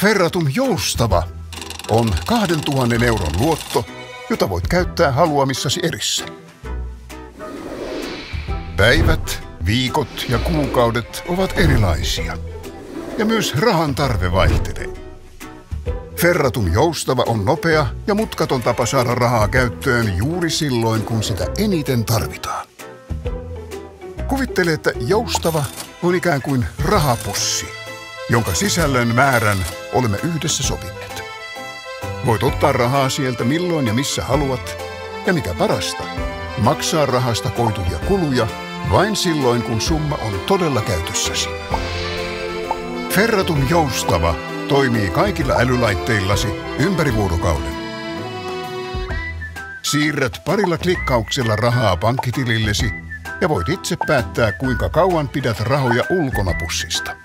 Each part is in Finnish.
Ferratum Joustava on 2000 euron luotto, jota voit käyttää haluamissasi erissä. Päivät, viikot ja kuukaudet ovat erilaisia. Ja myös rahan tarve vaihtelee. Ferratum Joustava on nopea ja mutkaton tapa saada rahaa käyttöön juuri silloin, kun sitä eniten tarvitaan. Kuvittele, että Joustava on ikään kuin rahapussi, jonka sisällön määrän olemme yhdessä sopineet. Voit ottaa rahaa sieltä milloin ja missä haluat, ja mikä parasta, maksaa rahasta koituvia kuluja vain silloin, kun summa on todella käytössäsi. Ferratum Joustava toimii kaikilla älylaitteillasi ympäri vuorokauden. Siirrät parilla klikkauksella rahaa pankkitilillesi ja voit itse päättää, kuinka kauan pidät rahoja ulkona pussista.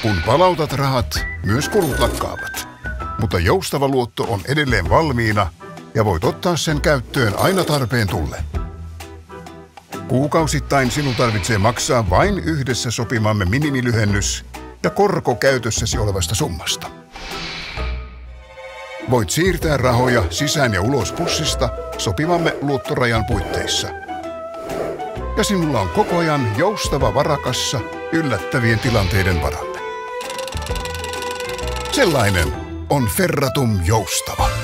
Kun palautat rahat, myös kulut lakkaavat. Mutta joustava luotto on edelleen valmiina ja voit ottaa sen käyttöön aina tarpeen tullen. Kuukausittain sinun tarvitsee maksaa vain yhdessä sopimamme minimilyhennys ja korko käytössäsi olevasta summasta. Voit siirtää rahoja sisään ja ulos pussista sopimamme luottorajan puitteissa. Ja sinulla on koko ajan joustava varakassa yllättävien tilanteiden varalle. Sellainen on Ferratum Joustava.